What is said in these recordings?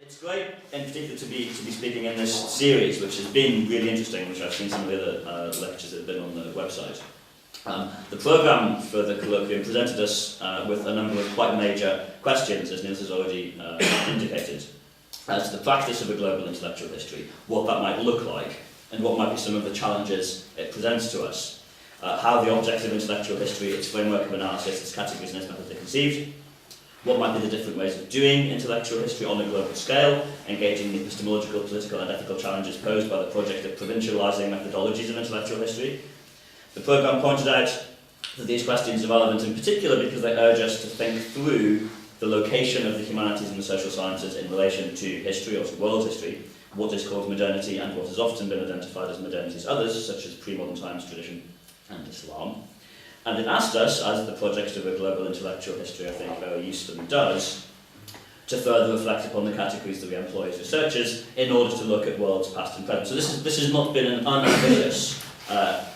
It's great, in particular, to be speaking in this series, which has been really interesting, which I've seen some of the other lectures that have been on the website. The programme for the colloquium presented us with a number of quite major questions, as Niels has already indicated, as to the practice of a global intellectual history, what that might look like, and what might be some of the challenges it presents to us, how the object of intellectual history, its framework of analysis, its categories and its methods are conceived, what might be the different ways of doing intellectual history on a global scale, engaging the epistemological, political and ethical challenges posed by the project of provincialising methodologies of intellectual history. The programme pointed out that these questions are relevant in particular because they urge us to think through the location of the humanities and the social sciences in relation to history or to world history, what is called modernity and what has often been identified as modernity's others, such as pre-modern times, tradition and Islam. And it asked us, as the project of a global intellectual history I think very usefully does, to further reflect upon the categories that we employ as researchers in order to look at worlds past and present. So this has not been an unambitious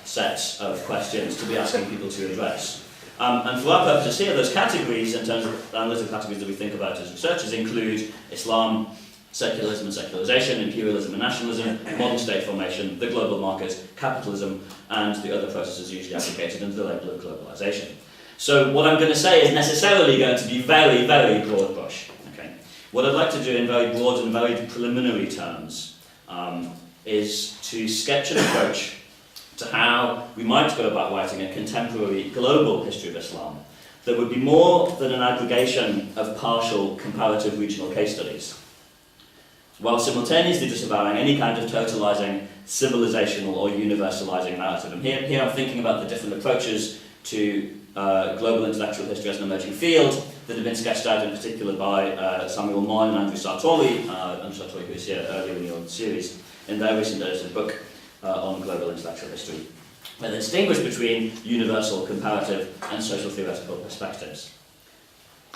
set of questions to be asking people to address. And for our purposes here, those categories, in terms of analytical categories that we think about as researchers, include Islam, secularism and secularisation, imperialism and nationalism, modern state formation, the global market, capitalism, and the other processes usually advocated under the label of globalisation. So what I'm going to say is necessarily going to be very, very broad brush. Okay? What I'd like to do in very broad and very preliminary terms is to sketch an approach to how we might go about writing a contemporary global history of Islam that would be more than an aggregation of partial comparative regional case studies, while simultaneously disavowing any kind of totalising, civilizational or universalising narrative. And here I'm thinking about the different approaches to global intellectual history as an emerging field that have been sketched out in particular by Samuel Moyn and Andrew Sartori, who was here earlier in your series, in their recent edited book on global intellectual history. And they distinguish between universal, comparative and social theoretical perspectives.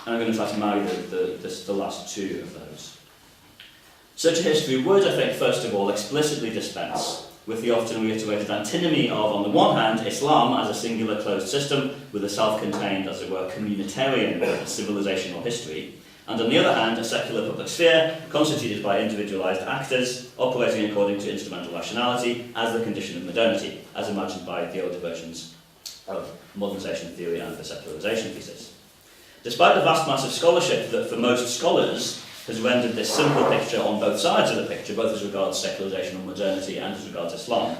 And I'm going to try to marry the last two of those. Such a history would, I think, first of all, explicitly dispense with the often reiterated antinomy of, on the one hand, Islam as a singular closed system with a self-contained, as it were, communitarian civilization or history, and on the other hand, a secular public sphere constituted by individualised actors operating according to instrumental rationality as the condition of modernity, as imagined by the older versions of modernisation theory and the secularisation thesis. Despite the vast mass of scholarship that, for most scholars, has rendered this simple picture on both sides of the picture, both as regards secularisation and modernity and as regards Islam,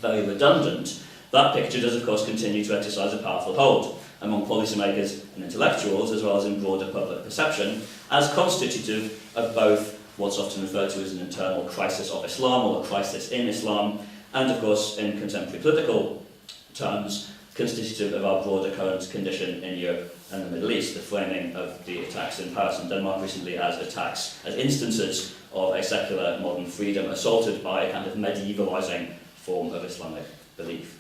very redundant, that picture does of course continue to exercise a powerful hold among policymakers and intellectuals, as well as in broader public perception, as constitutive of both what's often referred to as an internal crisis of Islam or a crisis in Islam, and of course in contemporary political terms, constitutive of our broader current condition in Europe and the Middle East, the framing of the attacks in Paris and Denmark recently as attacks, as instances of a secular modern freedom assaulted by a kind of medievalising form of Islamic belief.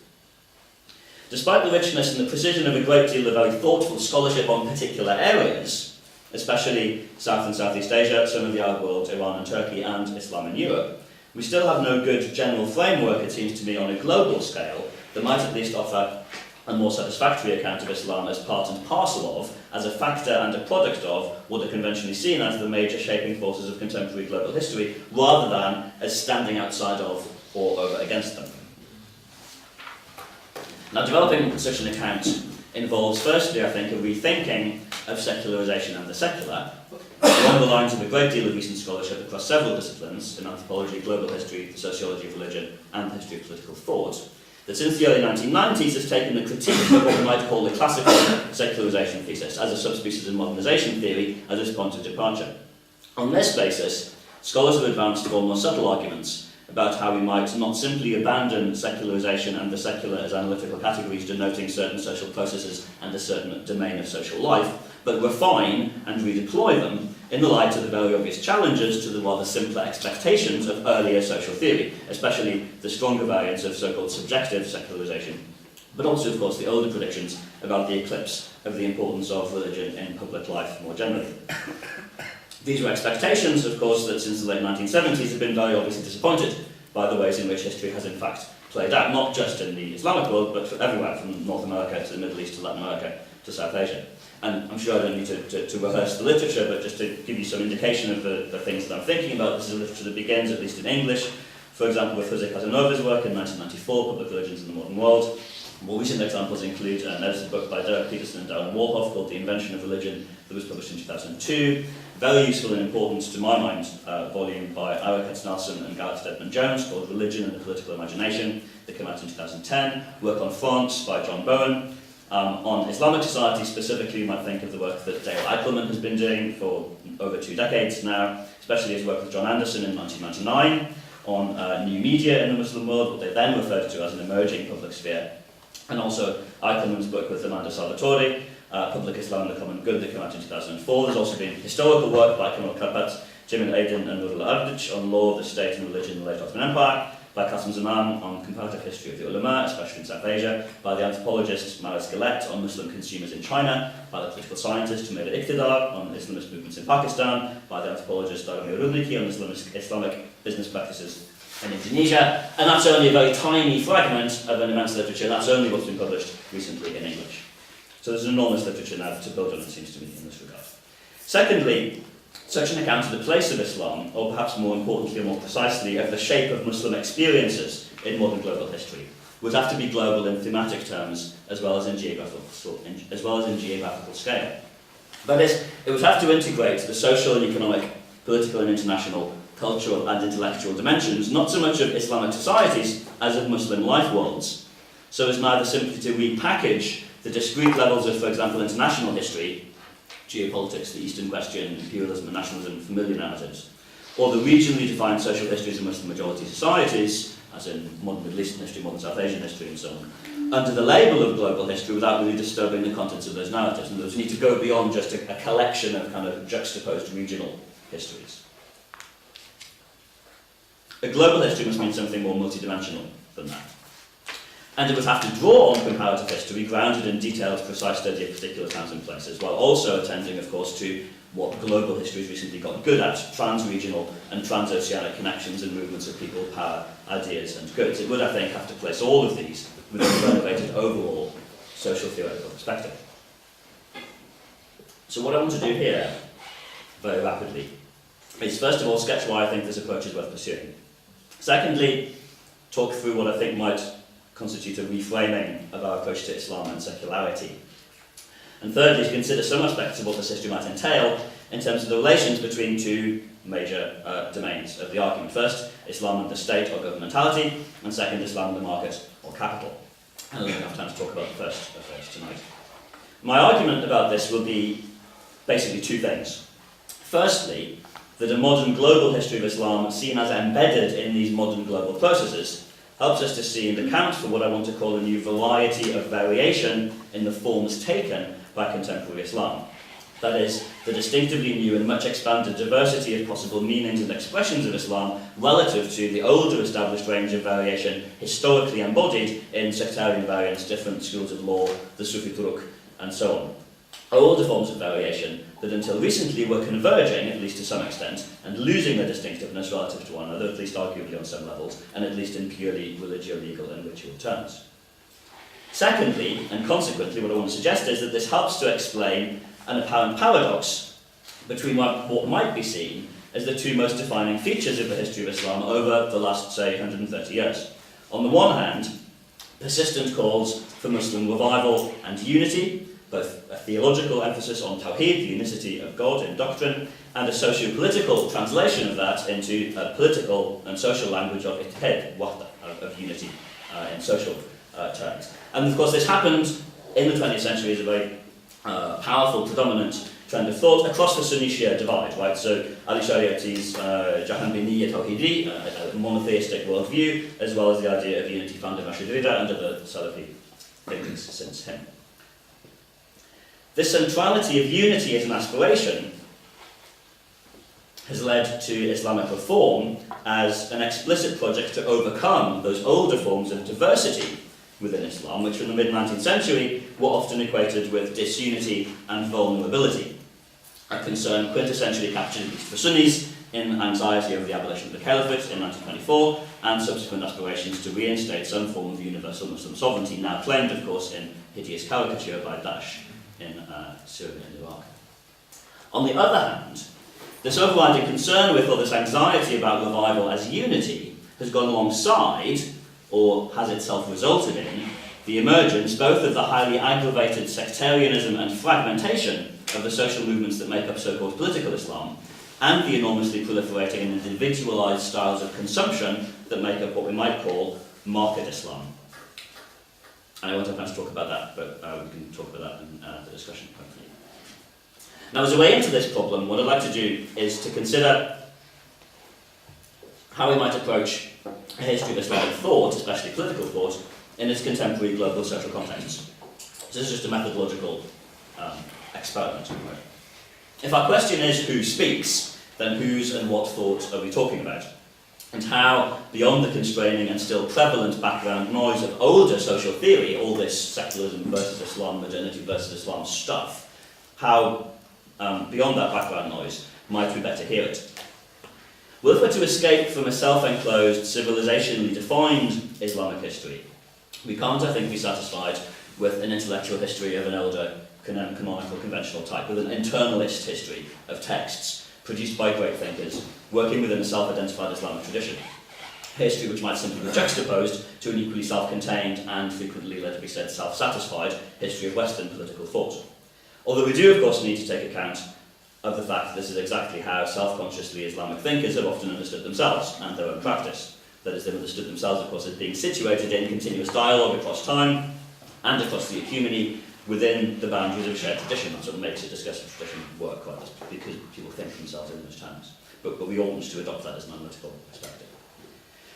Despite the richness and the precision of a great deal of very thoughtful scholarship on particular areas, especially South and Southeast Asia, some of the Arab world, Iran and Turkey, and Islam in Europe, we still have no good general framework, it seems to me, on a global scale that might at least offer a more satisfactory account of Islam as part and parcel of, as a factor and a product of, what are conventionally seen as the major shaping forces of contemporary global history, rather than as standing outside of or over against them. Now, developing such an account involves, firstly, I think, a rethinking of secularisation and the secular, along the lines of a great deal of recent scholarship across several disciplines, in anthropology, global history, the sociology of religion, and the history of political thought, that since the early 1990s has taken the critique of what we might call the classical secularisation thesis as a subspecies of modernisation theory as its point of departure. On this basis, scholars have advanced four more subtle arguments about how we might not simply abandon secularisation and the secular as analytical categories denoting certain social processes and a certain domain of social life, but refine and redeploy them in the light of the very obvious challenges to the rather simpler expectations of earlier social theory, especially the stronger variants of so-called subjective secularisation, but also, of course, the older predictions about the eclipse of the importance of religion in public life more generally. These were expectations, of course, that since the late 1970s have been very obviously disappointed by the ways in which history has in fact played out, not just in the Islamic world, but everywhere from North America to the Middle East to Latin America to South Asia. And I'm sure I don't need to rehearse the literature, but just to give you some indication of the things that I'm thinking about, this is a literature that begins, at least in English, for example, with Jose Casanova's work in 1994, Public Religions in the Modern World. More recent examples include an edited book by Derek Peterson and Darren Warhoff called The Invention of Religion that was published in 2002. Very useful and important, to my mind, volume by Ira Katznelson and Gareth Stedman Jones called Religion and the Political Imagination that came out in 2010. Work on France by John Bowen. On Islamic society specifically, you might think of the work that Dale Eichelman has been doing for over 2 decades now, especially his work with John Anderson in 1999 on new media in the Muslim world, what they then referred to as an emerging public sphere. And also Eichelman's book with Amanda Salvatore, Public Islam and the Common Good, that came out in 2004. There's also been historical work by Kamal Karpat, Cemil Aydin and Nurullah Ardic on law, the state and religion in the late Ottoman Empire, by Qasim Zaman on comparative history of the ulama, especially in South Asia, by the anthropologist Maris Galet on Muslim consumers in China, by the political scientist Humayra Iqtidar on Islamist movements in Pakistan, by the anthropologist Darmi Rudniki on Islamic business practices in Indonesia, and that's only a very tiny fragment of an immense literature, and that's only what's been published recently in English. So there's enormous literature now to build on, it seems to me, in this regard. Secondly, such an account of the place of Islam, or perhaps more importantly or more precisely, of the shape of Muslim experiences in modern global history, would have to be global in thematic terms as well as in geographical scale. That is, it would have to integrate the social and economic, political and international, cultural and intellectual dimensions, not so much of Islamic societies as of Muslim life worlds, so as neither simply to repackage the discrete levels of, for example, international history, geopolitics, the Eastern question, imperialism and nationalism, familiar narratives, or the regionally defined social histories of Muslim majority societies, as in modern Middle Eastern history, modern South Asian history and so on, under the label of global history without really disturbing the contents of those narratives. And those need to go beyond just a collection of kind of juxtaposed regional histories. A global history must mean something more multidimensional than that. And it would have to draw on comparative history, grounded in detailed, precise study of particular times and places, while also attending, of course, to what global history has recently got good at, trans-regional and transoceanic connections and movements of people, power, ideas and goods. It would, I think, have to place all of these within a renovated overall social theoretical perspective. So what I want to do here, very rapidly, is first of all sketch why I think this approach is worth pursuing. Secondly, talk through what I think might constitute a reframing of our approach to Islam and secularity. And thirdly, to consider some aspects of what this history might entail in terms of the relations between 2 major domains of the argument. First, Islam and the state or governmentality, and second, Islam and the market or capital. And I don't have time to talk about the first of those tonight. My argument about this will be basically 2 things. Firstly, that a modern global history of Islam, seen as embedded in these modern global processes, helps us to see and account for what I want to call a new variety of variation in the forms taken by contemporary Islam. That is, the distinctively new and much expanded diversity of possible meanings and expressions of Islam relative to the older established range of variation historically embodied in sectarian variants, different schools of law, the Sufi Turuk, and so on. Older forms of variation that until recently were converging, at least to some extent, and losing their distinctiveness relative to one another, at least arguably on some levels, and at least in purely religio-legal and ritual terms. Secondly, and consequently, what I want to suggest is that this helps to explain an apparent paradox between what might be seen as the 2 most defining features of the history of Islam over the last, say, 130 years. On the one hand, persistent calls for Muslim revival and unity, both a theological emphasis on Tawheed, the unicity of God in doctrine, and a socio-political translation of that into a political and social language of ittihad, wahda, of unity in social terms. And of course this happened in the 20th century as a very powerful, predominant trend of thought across the Sunni-Shia divide, right? So Ali Shariati's Jahanbiniya Tawhidi, a monotheistic worldview, as well as the idea of unity found in Rashid Rida under the Salafi thinkers since him. This centrality of unity as an aspiration has led to Islamic reform as an explicit project to overcome those older forms of diversity within Islam, which in the mid-19th century were often equated with disunity and vulnerability, a concern quintessentially captured, at least for Sunnis, in anxiety over the abolition of the Caliphates in 1924, and subsequent aspirations to reinstate some form of universal Muslim sovereignty, now claimed, of course, in hideous caricature by Daesh in Syria and Iraq. On the other hand, this overriding concern with, or this anxiety about revival as unity, has gone alongside, or has itself resulted in, the emergence both of the highly aggravated sectarianism and fragmentation of the social movements that make up so-called political Islam, and the enormously proliferating and individualised styles of consumption that make up what we might call market Islam. And I won't have time to talk about that, but we can talk about that in the discussion, hopefully. Now, as a way into this problem, what I'd like to do is to consider how we might approach a history of Islamic thought, especially political thought, in its contemporary global social contexts. So this is just a methodological experiment. Right? If our question is who speaks, then whose and what thought are we talking about? And how, beyond the constraining and still prevalent background noise of older social theory, all this secularism versus Islam, modernity versus Islam stuff, how, beyond that background noise, might we better hear it? Well, if we're to escape from a self-enclosed, civilizationally defined Islamic history, we can't, I think, be satisfied with an intellectual history of an elder, canonical, conventional type, with an internalist history of texts produced by great thinkers, working within a self-identified Islamic tradition. History which might simply be juxtaposed to an equally self-contained and frequently, let it be said, self-satisfied history of Western political thought. Although we do, of course, need to take account of the fact that this is exactly how self-consciously Islamic thinkers have often understood themselves and their own practice. That is, they've understood themselves, of course, as being situated in continuous dialogue across time and across the ecumeny within the boundaries of shared tradition. That's what makes a discursive tradition work quite this, because people think themselves in those terms. But we oughtn't to adopt that as an analytical perspective.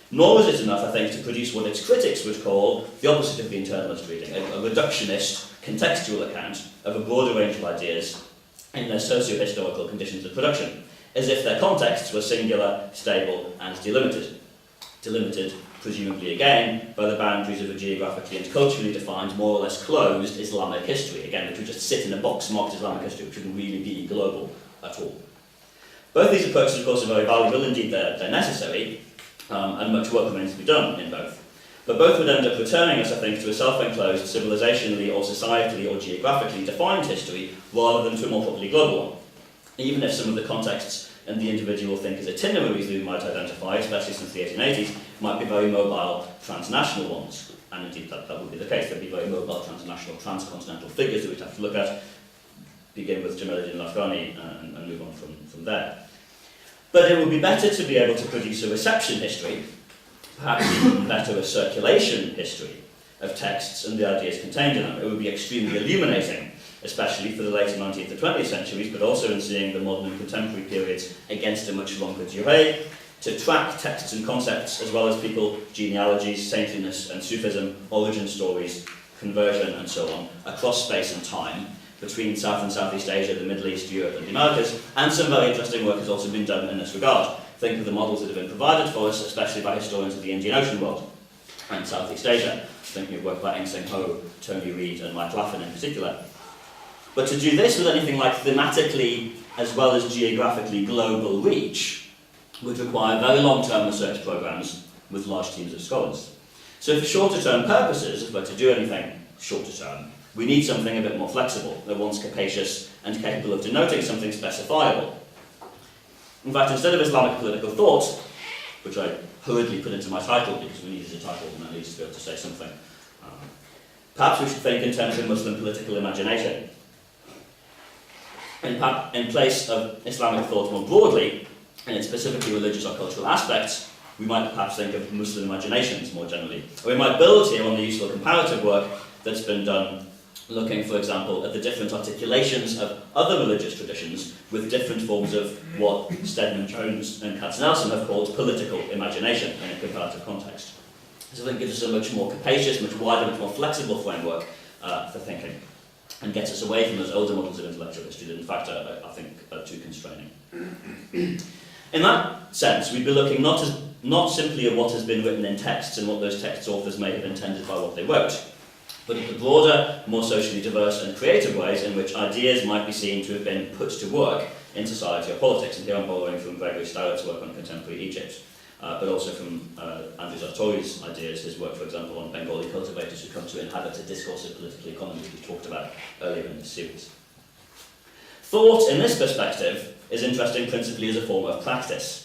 Nor is it enough, I think, to produce what its critics would call the opposite of the internalist reading, a reductionist, contextual account of a broader range of ideas in their socio-historical conditions of production, as if their contexts were singular, stable, and delimited. Delimited, presumably again, by the boundaries of a geographically and culturally defined, more or less closed Islamic history, again, which would just sit in a box marked Islamic history, which wouldn't really be global at all. Both these approaches, of course, are very valuable, indeed they're necessary, and much work remains to be done in both. But both would end up returning us, I think, to a self-enclosed, civilizationally or societally or geographically defined history, rather than to a more properly global one. Even if some of the contexts and the individual thinkers' itineraries we might identify, especially since the 1880s, might be very mobile, transnational ones. And indeed, that would be the case. There'd be very mobile, transnational, transcontinental figures that we'd have to look at, begin with Jamaluddin al-Afghani, and move on from there. But it would be better to be able to produce a reception history, perhaps even better a circulation history of texts and the ideas contained in them. It would be extremely illuminating, especially for the later 19th and 20th centuries, but also in seeing the modern and contemporary periods against a much longer durée, to track texts and concepts as well as people, genealogies, saintliness and Sufism, origin stories, conversion and so on, across space and time, between South and Southeast Asia, the Middle East, Europe and the Americas, and some very interesting work has also been done in this regard. Think of the models that have been provided for us, especially by historians of the Indian Ocean world and Southeast Asia, thinking of work by Eng Seng Ho, Tony Reed and Mike Laffin in particular. But to do this with anything like thematically as well as geographically global reach would require very long-term research programs with large teams of scholars. So for shorter-term purposes, if we're to do anything shorter-term, we need something a bit more flexible, at once capacious and capable of denoting something specifiable. In fact, instead of Islamic political thought, which I hurriedly put into my title because we needed a title and I needed to be able to say something, perhaps we should think in terms of Muslim political imagination. In place of Islamic thought more broadly, in its specifically religious or cultural aspects, we might perhaps think of Muslim imaginations more generally. Or we might build here on the useful comparative work that's been done, looking, for example, at the different articulations of other religious traditions with different forms of what Stedman Jones and Katznelson have called political imagination in a comparative context. So I think it gives us a much more capacious, much wider, much more flexible framework for thinking, and gets us away from those older models of intellectual history that, in fact, I think are too constraining. In that sense, we'd be looking not simply at what has been written in texts and what those texts authors may have intended by what they wrote, but at the broader, more socially diverse and creative ways in which ideas might be seen to have been put to work in society or politics. And here I'm borrowing from Gregory Starrett's work on contemporary Egypt. but also from Andrew Sartori's ideas, his work, for example, on Bengali cultivators who come to inhabit a discursive political economy that we talked about earlier in this series. Thought, in this perspective, is interesting principally as a form of practice.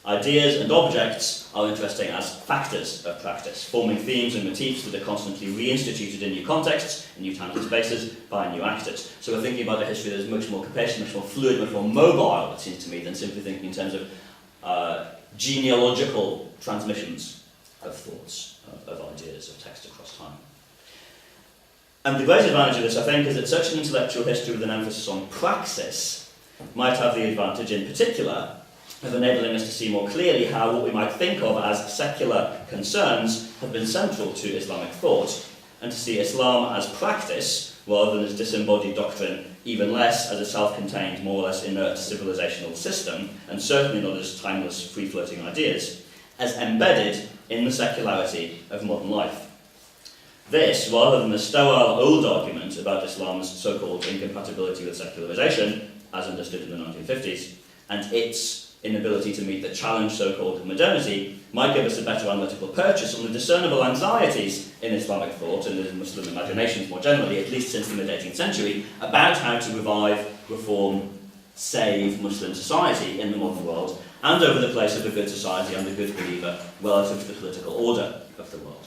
Ideas and objects are interesting as factors of practice, forming themes and motifs that are constantly reinstituted in new contexts, in new times and spaces, by new actors. So we're thinking about a history that is much more capacious, much more fluid, much more mobile, it seems to me, than simply thinking in terms of genealogical transmissions of thoughts, of ideas, of text across time. And the great advantage of this, I think, is that such an intellectual history with an emphasis on praxis might have the advantage, in particular, of enabling us to see more clearly how what we might think of as secular concerns have been central to Islamic thought, and to see Islam as practice, rather than as disembodied doctrine, even less as a self-contained, more or less inert civilizational system, and certainly not as timeless, free-floating ideas, as embedded in the secularity of modern life. This, rather than the sterile old argument about Islam's so-called incompatibility with secularisation, as understood in the 1950s, and its inability to meet the challenge so-called modernity, might give us a better analytical purchase on the discernible anxieties in Islamic thought and in Muslim imaginations more generally, at least since the mid-18th century, about how to revive, reform, save Muslim society in the modern world, and over the place of a good society and a good believer relative to the political order of the world.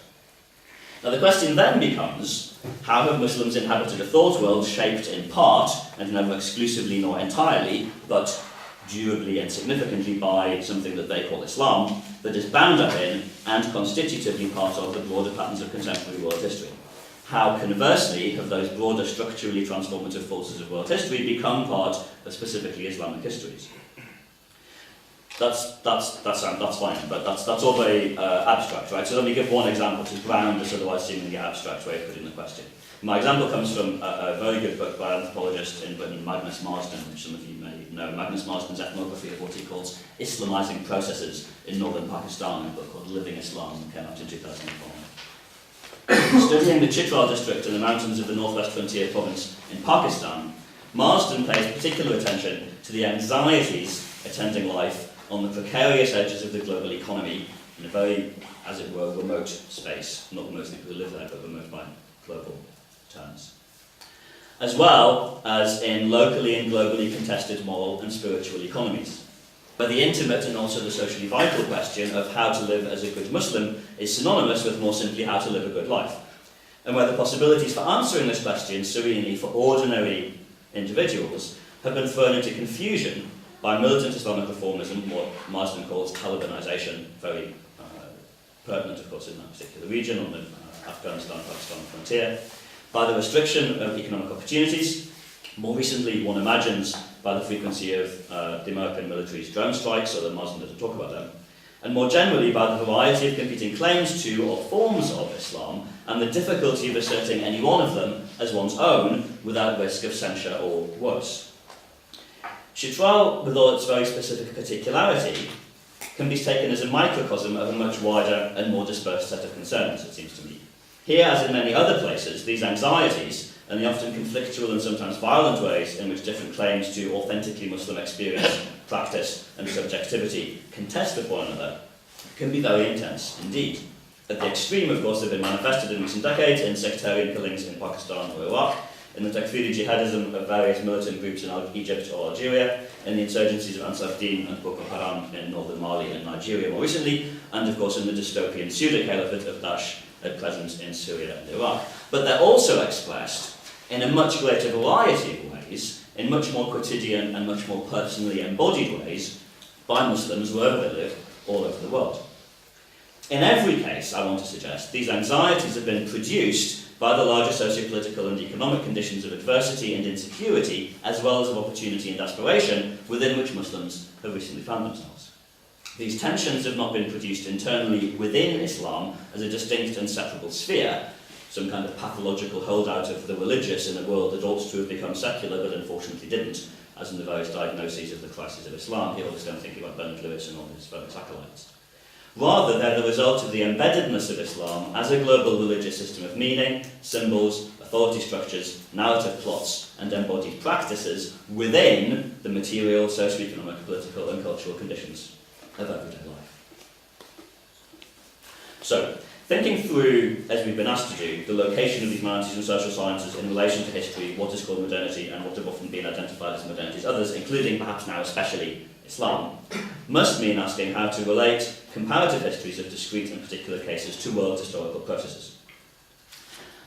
Now the question then becomes, how have Muslims inhabited a thought world shaped in part, and never exclusively nor entirely, but durably and significantly by something that they call Islam, that is bound up in and constitutively part of the broader patterns of contemporary world history? How, conversely, have those broader structurally transformative forces of world history become part of specifically Islamic histories? That's fine, but that's all very abstract, right? So let me give one example to ground this otherwise seemingly abstract way of putting the question. My example comes from a very good book by an anthropologist in Britain, Magnus Marsden, which some of you may know. Magnus Marsden's ethnography of what he calls Islamizing processes in northern Pakistan, a book called Living Islam, that came out in 2004. Studying the Chitral district in the mountains of the northwest frontier province in Pakistan, Marsden pays particular attention to the anxieties attending life on the precarious edges of the global economy in a very, as it were, remote space. Not most people who live there, but remote by global terms. As well as in locally and globally contested moral and spiritual economies, where the intimate and also the socially vital question of how to live as a good Muslim is synonymous with more simply how to live a good life, and where the possibilities for answering this question serenely for ordinary individuals have been thrown into confusion by militant Islamic reformism, what Marsden calls Talibanization, very pertinent, of course, in that particular region on the Afghanistan-Pakistan frontier, by the restriction of economic opportunities, more recently, one imagines, by the frequency of the American military's drone strikes, although Marsden doesn't talk about them, and more generally by the variety of competing claims to or forms of Islam, and the difficulty of asserting any one of them as one's own without risk of censure or worse. Chitral, with all its very specific particularity, can be taken as a microcosm of a much wider and more dispersed set of concerns, it seems to me. Here, as in many other places, these anxieties, and the often conflictual and sometimes violent ways in which different claims to authentically Muslim experience, practice, and subjectivity contest with one another, can be very intense indeed. At the extreme, of course, they've been manifested in recent decades in sectarian killings in Pakistan or Iraq, in the Takfiri jihadism of various militant groups in Egypt or Algeria, in the insurgencies of Ansar Din and Boko Haram in northern Mali and Nigeria more recently, and of course in the dystopian pseudo-caliphate of Daesh at present in Syria and Iraq. But they're also expressed in a much greater variety of ways, in much more quotidian and much more personally embodied ways, by Muslims wherever they live, all over the world. In every case, I want to suggest, these anxieties have been produced by the larger socio-political and economic conditions of adversity and insecurity, as well as of opportunity and aspiration, within which Muslims have recently found themselves. These tensions have not been produced internally within Islam as a distinct and separable sphere, some kind of pathological holdout of the religious in a world that ought to have become secular but unfortunately didn't, as in the various diagnoses of the crisis of Islam. Here obviously I'm thinking about Bernard Lewis and all his fellow acolytes. Rather, they're the result of the embeddedness of Islam as a global religious system of meaning, symbols, authority structures, narrative plots, and embodied practices within the material, socio-economic, political, and cultural conditions of everyday life. So, thinking through, as we've been asked to do, the location of the humanities and social sciences in relation to history, what is called modernity, and what have often been identified as modernities others, including perhaps now especially Islam, must mean asking how to relate comparative histories of discrete and particular cases to world historical processes.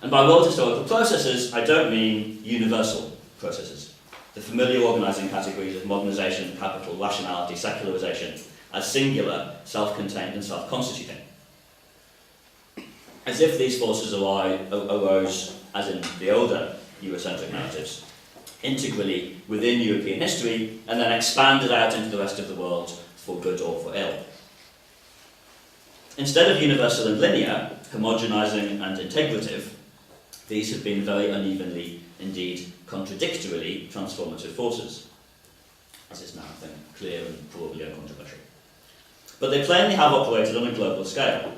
And by world historical processes, I don't mean universal processes, the familiar organising categories of modernisation, capital, rationality, secularisation, as singular, self-contained and self-constituting. As if these forces arose, as in the older Eurocentric narratives, integrally within European history and then expanded out into the rest of the world for good or for ill. Instead of universal and linear, homogenising and integrative, these have been very unevenly, indeed contradictorily, transformative forces, as is now, I think, clear and probably uncontroversial. But they plainly have operated on a global scale.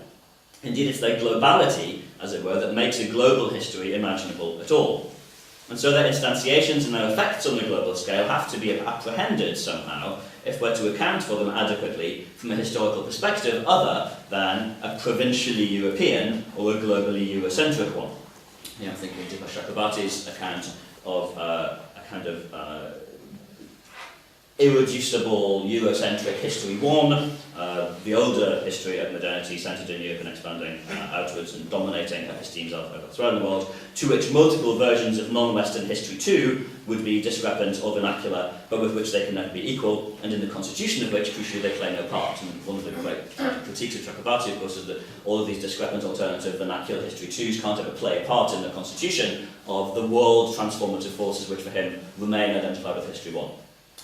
Indeed, it's their globality, as it were, that makes a global history imaginable at all. And so their instantiations and their effects on the global scale have to be apprehended somehow if we're to account for them adequately from a historical perspective other than a provincially European or a globally Eurocentric one. Here I'm thinking of Chakrabarty's account of a kind of irreducible Eurocentric history one, the older history of modernity centred in Europe and expanding outwards and dominating epistemes throughout the world, to which multiple versions of non-Western history too would be discrepant or vernacular, but with which they can never be equal, and in the constitution of which, crucially, they play no part. And one of the great critiques of Chakrabarty, of course, is that all of these discrepant alternative vernacular history twos can't ever play a part in the constitution of the world transformative forces which for him remain identified with history one.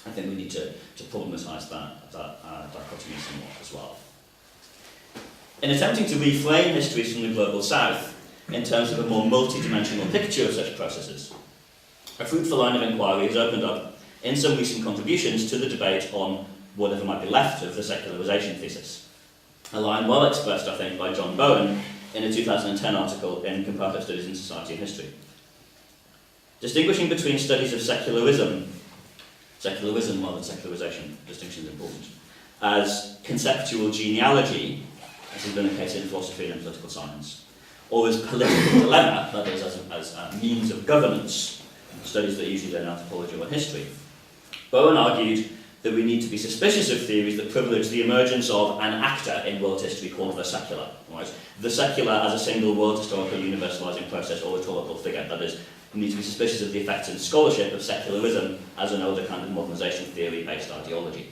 I think we need to problematise that dichotomy somewhat as well. In attempting to reframe histories from the global south in terms of a more multidimensional picture of such processes, a fruitful line of inquiry has opened up in some recent contributions to the debate on whatever might be left of the secularisation thesis. A line well expressed, I think, by John Bowen in a 2010 article in Comparative Studies in Society and History. Distinguishing between studies of secularism rather than secularisation, distinction is important, as conceptual genealogy, as has been the case in philosophy and political science, or as political dilemma, that is, as means of governance, studies that are usually done in anthropology or history. Bowen argued that we need to be suspicious of theories that privilege the emergence of an actor in world history called the secular. Right? The secular as a single world historical universalising process or rhetorical figure, that is, we need to be suspicious of the effects in scholarship of secularism as an older kind of modernisation theory-based ideology.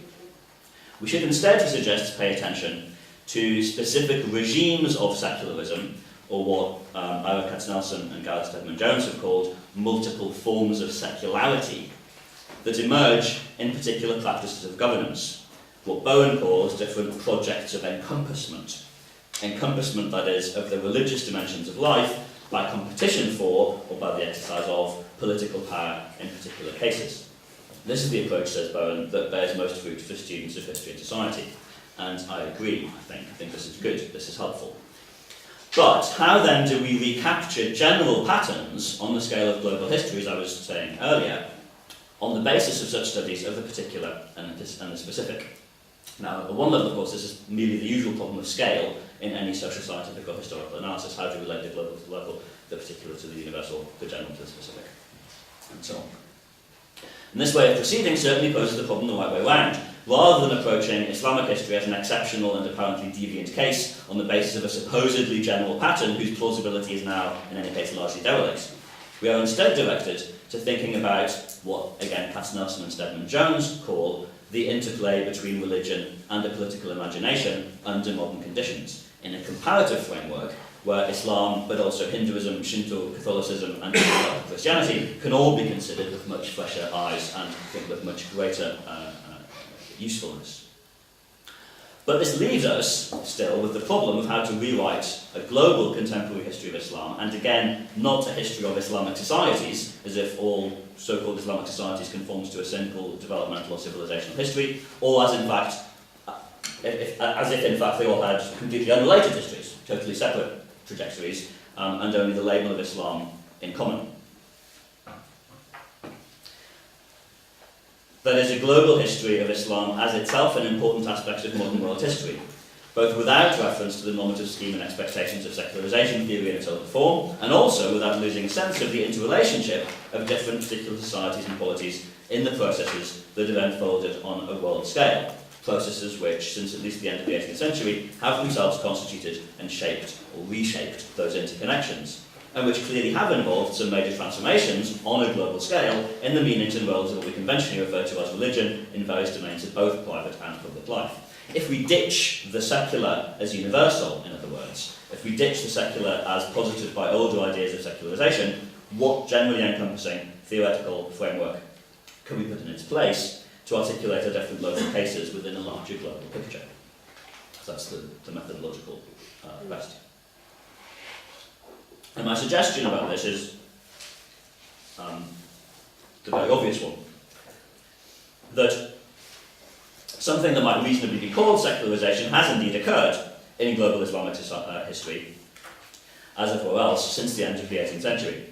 We should instead, he suggests, pay attention to specific regimes of secularism, or what Ira Katznelson and Gareth Stedman-Jones have called multiple forms of secularity, that emerge in particular practices of governance, what Bowen calls different projects of encompassment. Encompassment, that is, of the religious dimensions of life, by competition for, or by the exercise of, political power in particular cases. This is the approach, says Bowen, that bears most fruit for students of history and society. And I agree, I think this is good, this is helpful. But how then do we recapture general patterns on the scale of global history, as I was saying earlier, on the basis of such studies of the particular and the specific? Now, at one level, of course, this is merely the usual problem of scale in any social scientific or historical analysis. How do we relate the global to the local, the particular to the universal, the general to the specific, and so on. And this way of proceeding certainly poses the problem the right way round. Rather than approaching Islamic history as an exceptional and apparently deviant case on the basis of a supposedly general pattern whose plausibility is now, in any case, largely derelict, we are instead directed to thinking about what, again, Katznelson and Stedman-Jones call the interplay between religion and the political imagination under modern conditions, in a comparative framework where Islam, but also Hinduism, Shinto, Catholicism, and Christianity can all be considered with much fresher eyes and I think with much greater usefulness. But this leaves us still with the problem of how to rewrite a global contemporary history of Islam, and again, not a history of Islamic societies, as if all so-called Islamic societies conforms to a simple developmental or civilizational history, or as in fact, as if in fact they all had completely unrelated histories, totally separate trajectories, and only the label of Islam in common. That is a global history of Islam as itself an important aspect of modern world history. both without reference to the normative scheme and expectations of secularisation theory in its older form, and also without losing a sense of the interrelationship of different particular societies and polities in the processes that have unfolded on a world scale. Processes which, since at least the end of the 18th century, have themselves constituted and shaped or reshaped those interconnections, and which clearly have involved some major transformations on a global scale in the meanings and roles of what we conventionally refer to as religion in various domains of both private and public life. If we ditch the secular as universal, in other words, if we ditch the secular as posited by older ideas of secularisation, what generally encompassing theoretical framework can we put in its place to articulate our different local cases within a larger global picture? So that's the methodological question. And my suggestion about this is the very obvious one, that something that might reasonably be called secularisation has indeed occurred in global Islamic history, as everywhere else, since the end of the 18th century.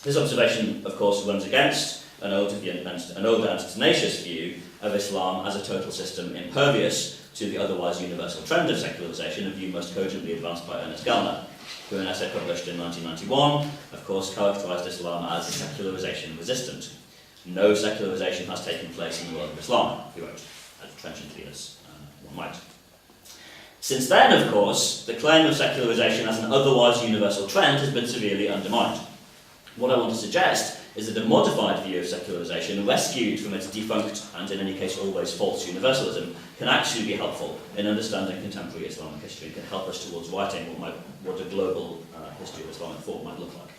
This observation, of course, runs against an old and tenacious view of Islam as a total system impervious to the otherwise universal trend of secularisation, a view most cogently advanced by Ernest Gellner, who in an essay published in 1991, of course, characterised Islam as secularisation resistant. No secularisation has taken place in the world of Islam, he wrote, as trenchantly as one might. Since then, of course, the claim of secularisation as an otherwise universal trend has been severely undermined. What I want to suggest is that a modified view of secularisation, rescued from its defunct and in any case always false universalism, can actually be helpful in understanding contemporary Islamic history and can help us towards writing what a global history of Islamic thought might look like.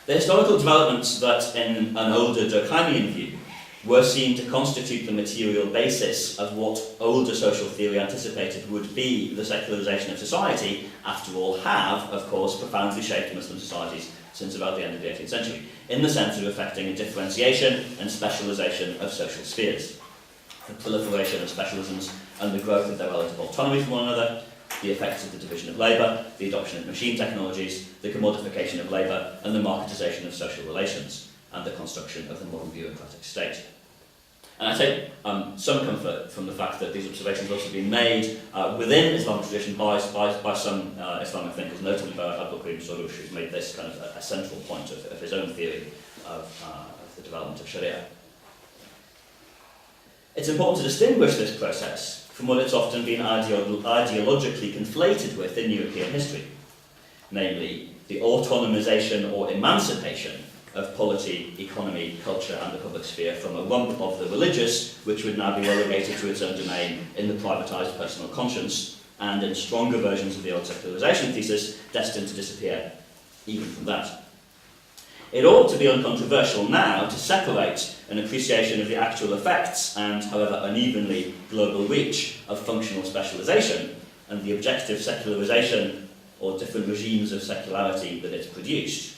The historical developments that, in an older Durkheimian view, were seen to constitute the material basis of what older social theory anticipated would be the secularisation of society, after all, have, of course, profoundly shaped Muslim societies since about the end of the 18th century, in the sense of effecting a differentiation and specialisation of social spheres. The proliferation of specialisms and the growth of their relative autonomy from one another, the effects of the division of labour, the adoption of machine technologies, the commodification of labour, and the marketisation of social relations, and the construction of the modern bureaucratic state. And I take some comfort from the fact that these observations have also been made within Islamic tradition by some Islamic thinkers, notably by al-Qa'ida, who's made this kind of a central point of his own theory of the development of Sharia. It's important to distinguish this process from what it's often been ideologically conflated with in European history, namely the autonomization or emancipation of polity, economy, culture and the public sphere from a rump of the religious, which would now be relegated to its own domain in the privatised personal conscience, and in stronger versions of the old secularisation thesis, destined to disappear even from that. It ought to be uncontroversial now to separate an appreciation of the actual effects and, however unevenly, global reach of functional specialisation and the objective secularisation or different regimes of secularity that it's produced,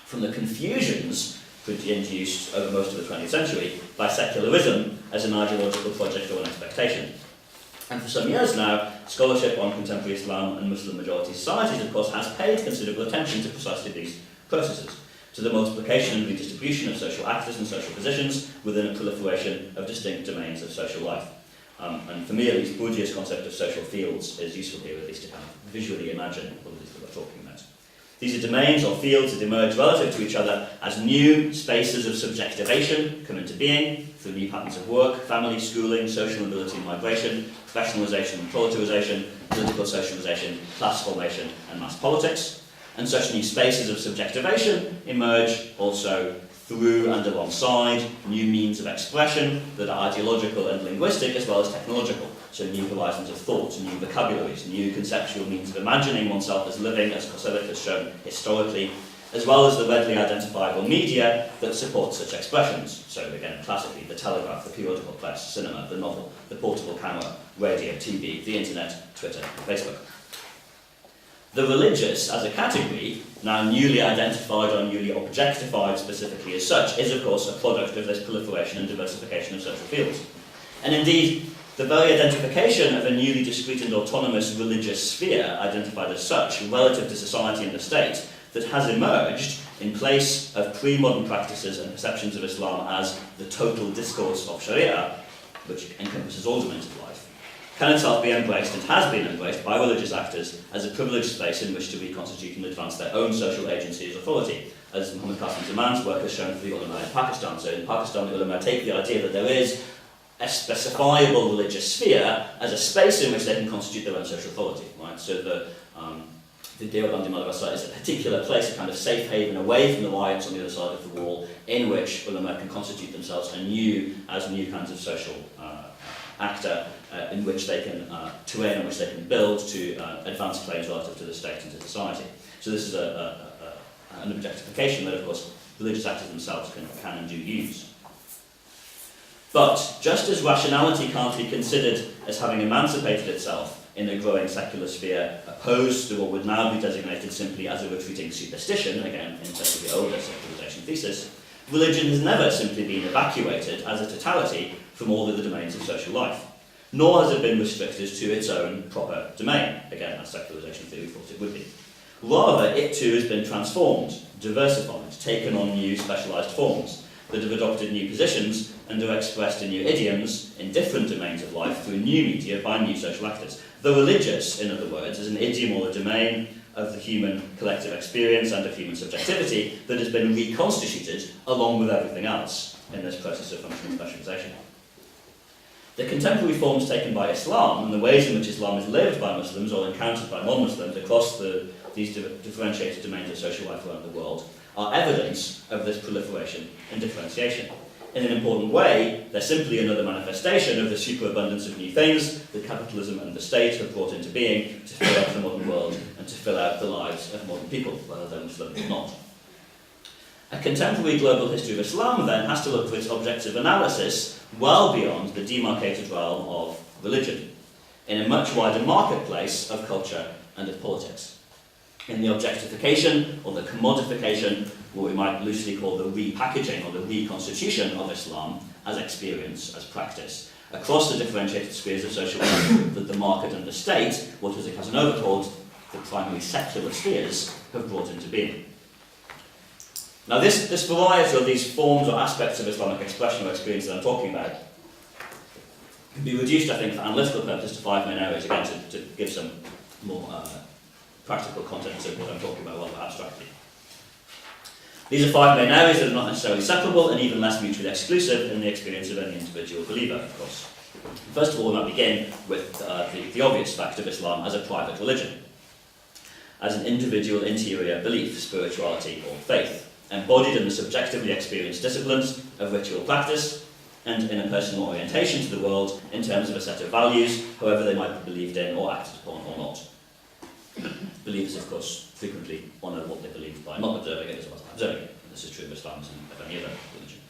from the confusions induced over most of the 20th century by secularism as an ideological project or an expectation. And for some years now, scholarship on contemporary Islam and Muslim-majority societies, of course, has paid considerable attention to precisely these processes, to the multiplication and redistribution of social actors and social positions within a proliferation of distinct domains of social life. And for me, at least, Bourdieu's concept of social fields is useful here, at least to kind of visually imagine what it is that we're talking about. These are domains or fields that emerge relative to each other as new spaces of subjectivation come into being through new patterns of work, family, schooling, social mobility and migration, professionalisation and proletarisation, political socialisation, class formation and mass politics. And such new spaces of subjectivation emerge also through and alongside new means of expression that are ideological and linguistic as well as technological. So new horizons of thought, new vocabularies, new conceptual means of imagining oneself as living, as Koselleck has shown historically, as well as the readily identifiable media that support such expressions. So again, classically, the telegraph, the periodical press, cinema, the novel, the portable camera, radio, TV, the internet, Twitter, and Facebook. The religious as a category, now newly identified or newly objectified specifically as such, is of course a product of this proliferation and diversification of social fields. And indeed, the very identification of a newly discrete and autonomous religious sphere, identified as such, relative to society and the state, that has emerged in place of pre-modern practices and perceptions of Islam as the total discourse of Sharia, which encompasses all domains of life, can itself be embraced and has been embraced by religious actors as a privileged space in which to reconstitute and advance their own social agency as authority, as Muhammad Qasim Zaman's work has shown for the ulama in Pakistan. So in Pakistan, the ulama take the idea that there is a specifiable religious sphere as a space in which they can constitute their own social authority. Right? So the Deobandi Madrasa is a particular place, a kind of safe haven away from the riots on the other side of the wall, in which ulama can constitute themselves anew as new kinds of social actor, in which they can terrain on which they can build to advance claims relative to the state and to society. So this is an objectification that, of course, religious actors themselves can and do use. But just as rationality can't be considered as having emancipated itself in a growing secular sphere opposed to what would now be designated simply as a retreating superstition, again in terms of the older secularization thesis, religion has never simply been evacuated as a totality from all of the domains of social life, nor has it been restricted to its own proper domain, again as secularization theory thought it would be. Rather, it too has been transformed, diversified, taken on new specialised forms that have adopted new positions and are expressed in new idioms in different domains of life through new media by new social actors. The religious, in other words, is an idiom or a domain of the human collective experience and of human subjectivity that has been reconstituted along with everything else in this process of functional specialisation. The contemporary forms taken by Islam and the ways in which Islam is lived by Muslims or encountered by non-Muslims across these differentiated domains of social life around the world are evidence of this proliferation and differentiation. In an important way, they're simply another manifestation of the superabundance of new things that capitalism and the state have brought into being to fill out the modern world and to fill out the lives of modern people, whether they're Muslim or not. A contemporary global history of Islam, then, has to look for its objective analysis well beyond the demarcated realm of religion, in a much wider marketplace of culture and of politics. In the objectification or the commodification, what we might loosely call the repackaging or the reconstitution of Islam as experience, as practice, across the differentiated spheres of social life that the market and the state, what as Casanova called the primary secular spheres, have brought into being. Now this variety of these forms or aspects of Islamic expression or experience that I'm talking about can be reduced, I think, for analytical purposes to 5 main areas, again to give some more practical context of what I'm talking about rather abstractly. These are 5 main areas that are not necessarily separable and even less mutually exclusive in the experience of any individual believer, of course. First of all, we might begin with the obvious fact of Islam as a private religion, as an individual interior belief, spirituality or faith, embodied in the subjectively experienced disciplines of ritual practice and in a personal orientation to the world in terms of a set of values, however they might be believed in or acted upon or not. Believers, of course, frequently honour what they believe by not observing it as well as by observing it. And this is true of Islam and of any other religion.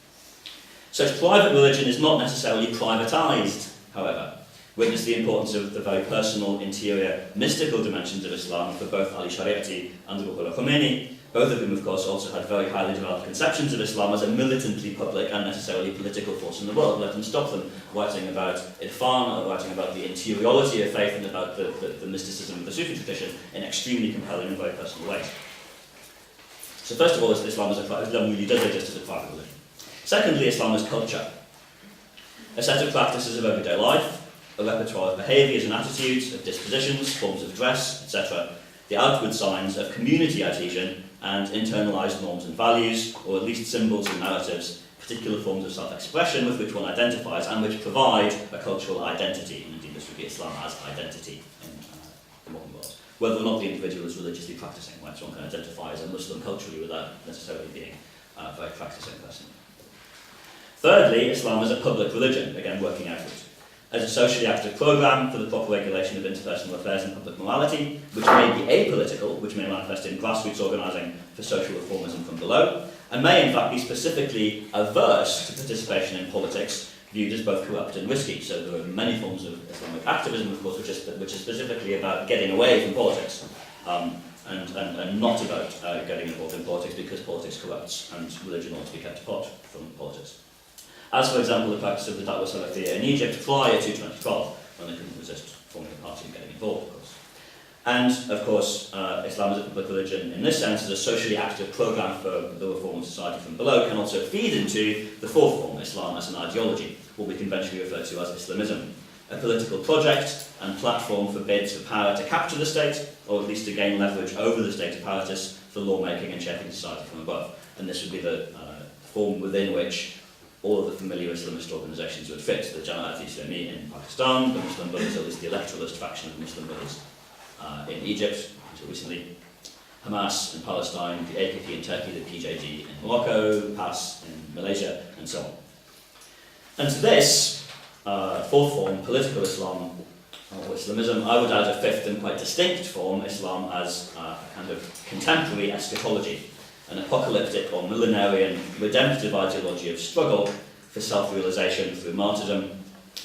Such private religion is not necessarily privatised, however. Witness the importance of the very personal, interior, mystical dimensions of Islam for both Ali Shariati and Ruhollah Khomeini, both of whom, of course, also had very highly developed conceptions of Islam as a militantly public and necessarily political force in the world. Let them stop them writing about Irfan or writing about the interiority of faith and about the mysticism of the Sufi tradition in extremely compelling and very personal ways. So first of all, Islam really does exist as a private religion. Secondly, Islam is culture. A set of practices of everyday life, a repertoire of behaviours and attitudes, of dispositions, forms of dress, etc., the outward signs of community adhesion and internalised norms and values, or at least symbols and narratives, particular forms of self-expression with which one identifies and which provide a cultural identity. And indeed, this would be Islam as identity in the modern world. Whether or not the individual is religiously practicing, right? So one can identify as a Muslim culturally without necessarily being a very practicing person. Thirdly, Islam is a public religion, again working outward, as a socially active programme for the proper regulation of interpersonal affairs and public morality, which may be apolitical, which may manifest in grassroots organising for social reformism from below, and may in fact be specifically averse to participation in politics, viewed as both corrupt and risky. So there are many forms of Islamic activism, of course, which is specifically about getting away from politics, and not about getting involved in politics because politics corrupts and religion ought to be kept apart from politics. As, for example, the practice of the Da'wah Salafiyya in Egypt prior to 2012, when they couldn't resist forming a party and getting involved, of course. And, of course, Islam as a public religion, in this sense, as a socially active programme for the reform of society from below, can also feed into the fourth form, Islam as an ideology, what we conventionally refer to as Islamism, a political project and platform for bids for power to capture the state, or at least to gain leverage over the state apparatus for lawmaking and shaping society from above. And this would be the form within which all of the familiar Islamist organisations would fit. The Jamaat Islami in Pakistan, the Muslim Brothers, or at least the electoralist faction of the Muslim Brothers in Egypt, until recently, Hamas in Palestine, the AKP in Turkey, the PJD in Morocco, PAS in Malaysia, and so on. And to this fourth form, political Islam, or Islamism, I would add a fifth and quite distinct form, Islam as a kind of contemporary eschatology, an apocalyptic or millenarian redemptive ideology of struggle for self-realisation through martyrdom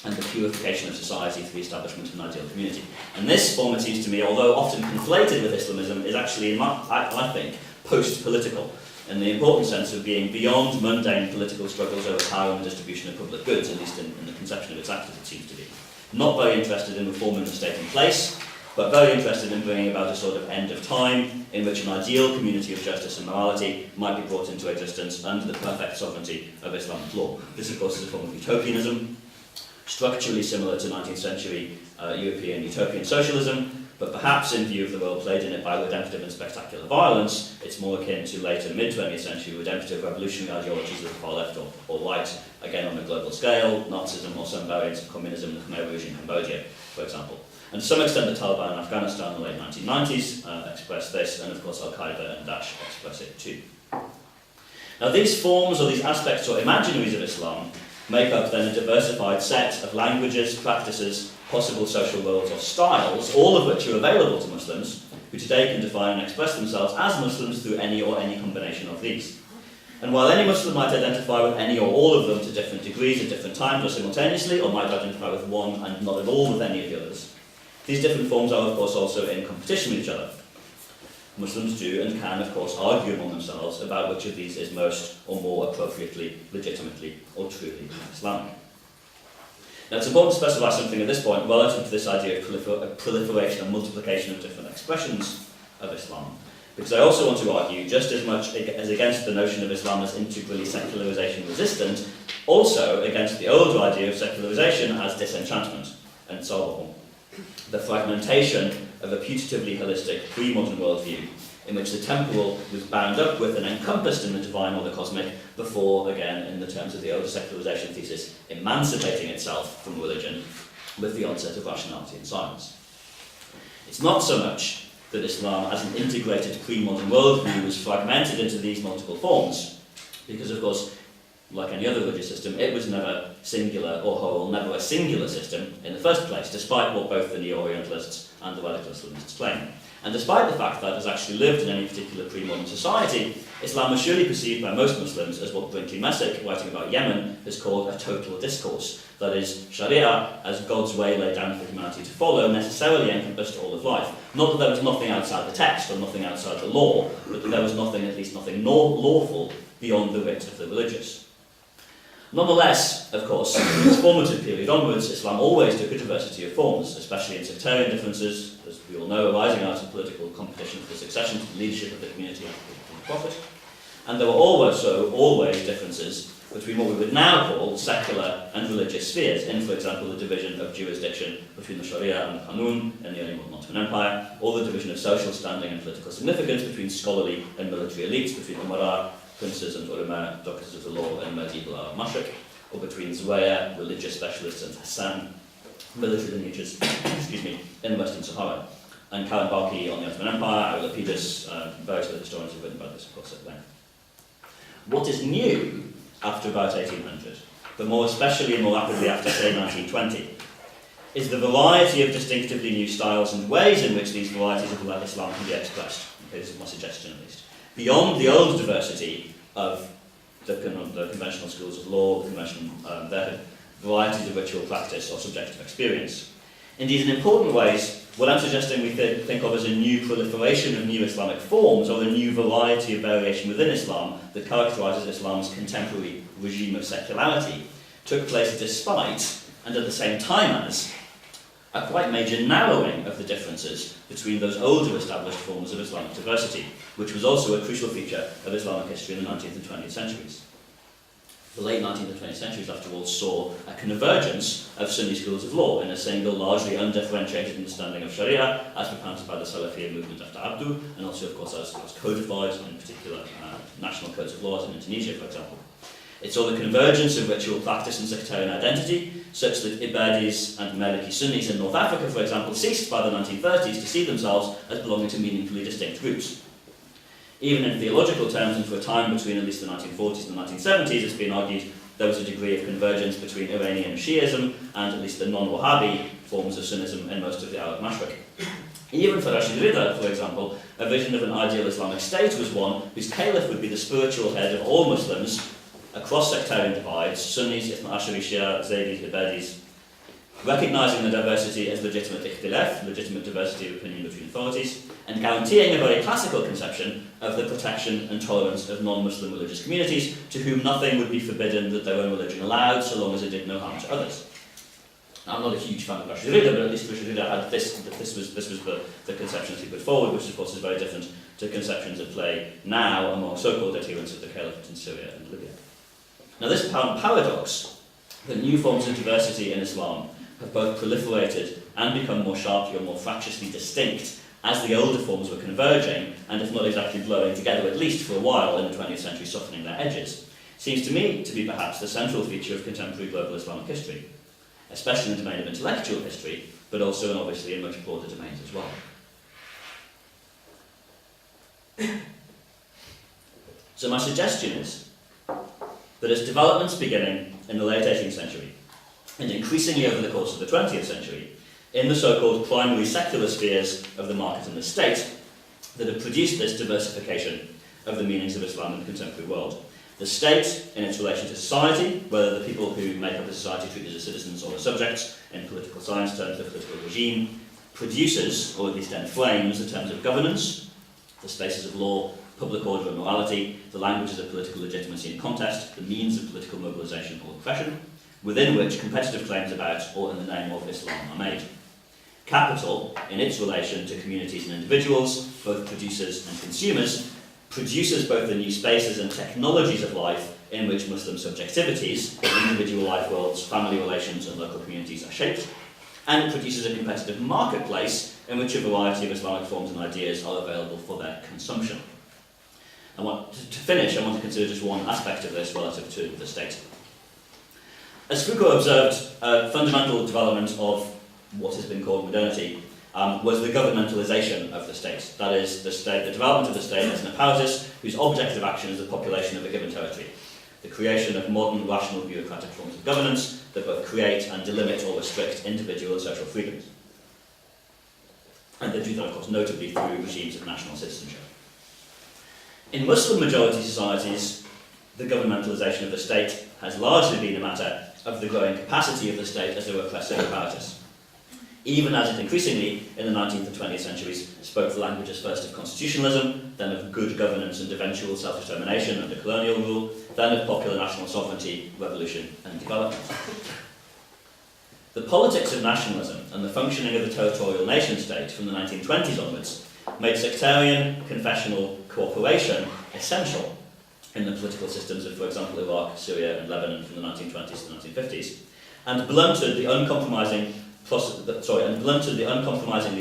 and the purification of society through the establishment of an ideal community. And this form, it seems to me, although often conflated with Islamism, is actually, I think, post-political, in the important sense of being beyond mundane political struggles over power and distribution of public goods, at least in the conception of its actors, it seems to be. Not very interested in reforming the state in place, but very interested in bringing about a sort of end of time in which an ideal community of justice and morality might be brought into existence under the perfect sovereignty of Islamic law. This, of course, is a form of utopianism, structurally similar to 19th century European utopian socialism, but perhaps in view of the role played in it by redemptive and spectacular violence, it's more akin to later mid-20th century redemptive revolutionary ideologies of the far left or right, again on a global scale, Nazism or some variants of communism, the Khmer Rouge in Cambodia, for example. And to some extent the Taliban in Afghanistan in the late 1990s expressed this, and of course al-Qa'ida and Daesh express it too. Now these forms or these aspects or imaginaries of Islam make up then a diversified set of languages, practices, possible social roles or styles, all of which are available to Muslims, who today can define and express themselves as Muslims through any or any combination of these. And while any Muslim might identify with any or all of them to different degrees at different times or simultaneously, or might identify with one and not at all with any of the others, these different forms are of course also in competition with each other. Muslims do and can of course argue among themselves about which of these is most or more appropriately, legitimately or truly Islamic. Now it's important to specify something at this point relative to this idea of proliferation and multiplication of different expressions of Islam, because I also want to argue, just as much as against the notion of Islam as integrally secularisation resistant, also against the older idea of secularisation as disenchantment and salvable. The fragmentation of a putatively holistic pre-modern worldview in which the temporal was bound up with and encompassed in the divine or the cosmic before, again, in the terms of the older secularisation thesis, emancipating itself from religion with the onset of rationality and science. It's not so much that Islam as an integrated pre-modern worldview was fragmented into these multiple forms, because of course, like any other religious system, it was never singular or whole, never a singular system in the first place, despite what both the Neo-Orientalists and the radical Islamists claim. And despite the fact that it has actually lived in any particular pre-modern society, Islam was surely perceived by most Muslims as what Brinkley Messick, writing about Yemen, has called a total discourse. That is, Sharia, as God's way laid down for humanity to follow, necessarily encompassed all of life. Not that there was nothing outside the text or nothing outside the law, but that there was nothing, at least nothing lawful, beyond the writ of the religious. Nonetheless, of course, from its formative period onwards, Islam always took a diversity of forms, especially in sectarian differences, as we all know, arising out of political competition for the succession to the leadership of the community and the prophet. And there were also always differences between what we would now call secular and religious spheres, in, for example, the division of jurisdiction between the Sharia and the Qanun in the early modern Ottoman Empire, or the division of social standing and political significance between scholarly and military elites, between Umara, princes and ulama, doctors of the law and medieval Arab Mashriq, or between Zuwaya, religious specialists, and Hassan, military lineages, in the Western Sahara. And Karen Balki on the Ottoman Empire, Lapidus, various other historians have written about this, of course, at length. What is new after about 1800, but more especially and more rapidly after, say, 1920, is the variety of distinctively new styles and ways in which these varieties of Islam can be expressed. Okay, this is my suggestion, at least. Beyond the old diversity of the conventional schools of law, the conventional varieties of ritual practice or subjective experience. Indeed, in important ways, what I'm suggesting we think of as a new proliferation of new Islamic forms, or a new variety of variation within Islam that characterises Islam's contemporary regime of secularity, took place despite, and at the same time as, a quite major narrowing of the differences between those older established forms of Islamic diversity, which was also a crucial feature of Islamic history in the 19th and 20th centuries. The late 19th and 20th centuries, after all, saw a convergence of Sunni schools of law in a single, largely undifferentiated understanding of Sharia, as propounded by the Salafi movement after Abdu, and also, of course, as codified, in particular, national codes of laws in Indonesia, for example. It saw the convergence of ritual practice and sectarian identity, such that Ibadis and Maliki Sunnis in North Africa, for example, ceased by the 1930s to see themselves as belonging to meaningfully distinct groups. Even in theological terms, and for a time between at least the 1940s and the 1970s, it's been argued there was a degree of convergence between Iranian Shi'ism and at least the non-Wahhabi forms of Sunnism in most of the Arab Mashriq. Even for Rashid Rida, for example, a vision of an ideal Islamic state was one whose caliph would be the spiritual head of all Muslims across sectarian divides, Sunnis, Ithna Ashari, Shia, Zaydis, Ibadis, recognising the diversity as legitimate ikhtilaf, legitimate diversity of opinion between authorities, and guaranteeing a very classical conception of the protection and tolerance of non-Muslim religious communities, to whom nothing would be forbidden that their own religion allowed, so long as it did no harm to others. Now, I'm not a huge fan of Rashid Rida, but at least Rashid Rida had this was the conceptions he put forward, which of course is very different to conceptions at play now among so-called adherents of the Caliphate in Syria and Libya. Now, this paradox, that new forms of diversity in Islam have both proliferated and become more sharply or more fractiously distinct as the older forms were converging, and if not exactly blowing together, at least for a while in the 20th century, softening their edges, seems to me to be perhaps the central feature of contemporary global Islamic history, especially in the domain of intellectual history, but also and obviously in much broader domains as well. So my suggestion is that as developments beginning in the late 18th century, and increasingly over the course of the 20th century, in the so-called primary secular spheres of the market and the state, that have produced this diversification of the meanings of Islam in the contemporary world. The state, in its relation to society, whether the people who make up the society treated as citizens or as subjects, in political science terms, the political regime, produces, or at least enflames, the terms of governance, the spaces of law, public order and morality, the languages of political legitimacy and contest, the means of political mobilisation or oppression, within which competitive claims about or in the name of Islam are made. Capital, in its relation to communities and individuals, both producers and consumers, produces both the new spaces and technologies of life in which Muslim subjectivities, individual life worlds, family relations and local communities are shaped, and it produces a competitive marketplace in which a variety of Islamic forms and ideas are available for their consumption. To finish, I want to consider just one aspect of this relative to the state. As Foucault observed, a fundamental development of what has been called modernity was the governmentalization of the state. That is, the development of the state as an apparatus whose object of action is the population of a given territory. The creation of modern, rational, bureaucratic forms of governance that both create and delimit or restrict individual and social freedoms. And they do that, of course, notably through regimes of national citizenship. In Muslim majority societies, the governmentalization of the state has largely been a matter of the growing capacity of the state as a repressive apparatus, even as it increasingly, in the 19th and 20th centuries, spoke the languages first of constitutionalism, then of good governance and eventual self-determination under colonial rule, then of popular national sovereignty, revolution and development. The politics of nationalism and the functioning of the territorial nation-state from the 1920s onwards made sectarian, confessional cooperation essential in the political systems of, for example, Iraq, Syria and Lebanon from the 1920s to the 1950s, and blunted the uncompromisingly